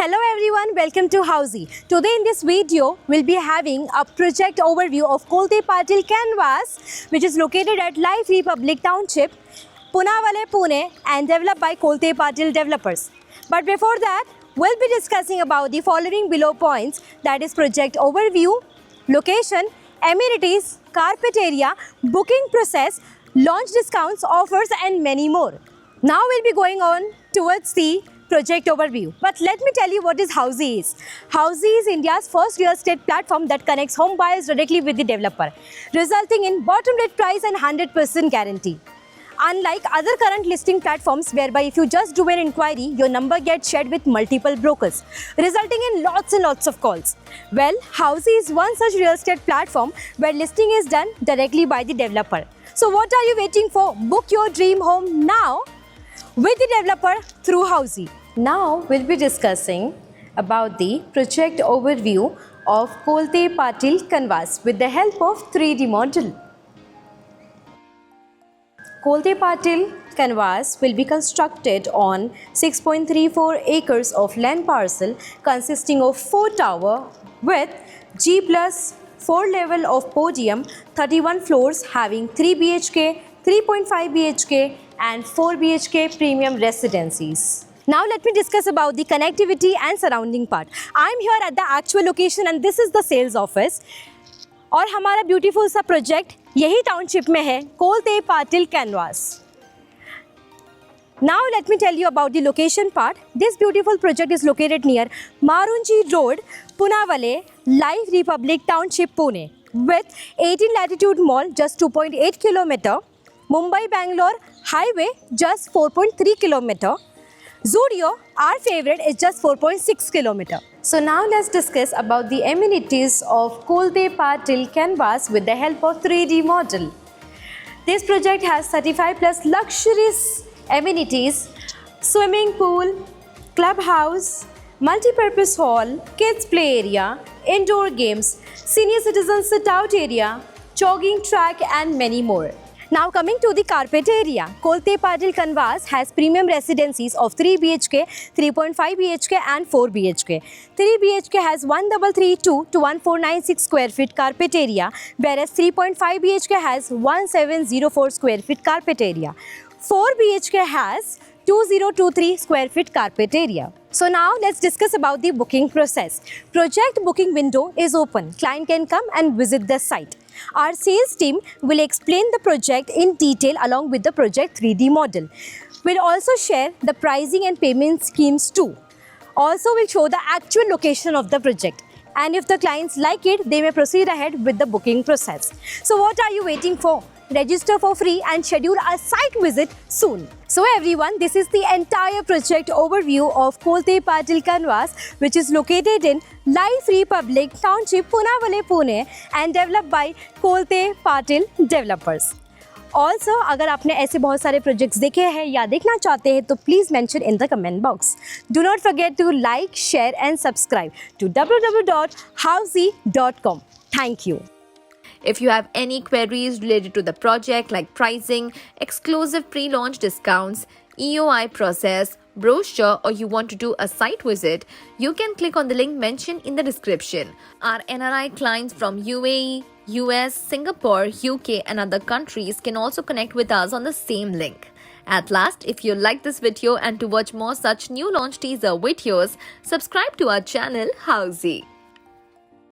Hello everyone, welcome to Housey. Today in this video, we'll be having a project overview of Kolte Patil Canvas, which is located at Life Republic Township, Punawale, Pune, and developed by Kolte Patil developers. But before that, we'll be discussing about the following below points, that is project overview, location, amenities, carpet area, booking process, launch discounts, offers, and many more. Now we'll be going on towards the project overview. But let me tell you what is Housey is. Housey is India's first real estate platform that connects home buyers directly with the developer, resulting in bottom rate price and 100% guarantee. Unlike other current listing platforms whereby if you just do an inquiry, your number gets shared with multiple brokers, resulting in lots and lots of calls. Well, Housey is one such real estate platform where listing is done directly by the developer. So what are you waiting for? Book your dream home now with the developer through Housey. Now we'll be discussing about the project overview of Kolte Patil Canvas with the help of 3D model. Kolte Patil Canvas will be constructed on 6.34 acres of land parcel consisting of 4 towers with G plus 4 level of podium, 31 floors having 3 BHK, 3.5 BHK and 4 BHK premium residencies. Now let me discuss about the connectivity and surrounding part. I am here at the actual location and this is the sales office. और हमारा beautiful सा project यही township में है, Kolte Patil Canvas. Now let me tell you about the location part. This beautiful project is located near Marunji Road, Punawale, Life Republic Township, Pune, with 18 latitude mall just 2.8 km, Mumbai Bangalore highway just 4.3 km. Zudio, our favorite, is just 4.6 km. So now let's discuss about the amenities of Kolte Patil Canvas with the help of 3D model. This project has 35 plus luxurious amenities, swimming pool, clubhouse, multi-purpose hall, kids play area, indoor games, senior citizen sit-out area, jogging track and many more. Now coming to the carpet area, Kolte Patil Canvas has premium residencies of 3 BHK, 3.5 BHK and 4 BHK. 3 BHK has 1332 to 1496 square feet carpet area, whereas 3.5 BHK has 1704 square feet carpet area. 4 BHK has 2023 square feet carpet area. So now let's discuss about the booking process. Project booking window is open. Client can come and visit the site. Our sales team will explain the project in detail along with the project 3D model. We'll also share the pricing and payment schemes too. Also, we'll show the actual location of the project. And if the clients like it, they may proceed ahead with the booking process. So what are you waiting for? Register for free and schedule a site visit soon. So everyone, this is the entire project overview of Kolte Patil Canvas, which is located in Life Republic Township, Punawale, Pune and developed by Kolte Patil developers. Also, अगर आपने ऐसे बहुत सारे projects देखे हैं या देखना चाहते हैं तो please mention in the comment box. Do not forget to like, share and subscribe to www.housey.com. Thank you. If you have any queries related to the project like pricing, exclusive pre-launch discounts, EOI process, brochure or you want to do a site visit, you can click on the link mentioned in the description. Our NRI clients from UAE, US, Singapore, UK and other countries can also connect with us on the same link. At last, if you like this video and to watch more such new launch teaser videos, subscribe to our channel Housey.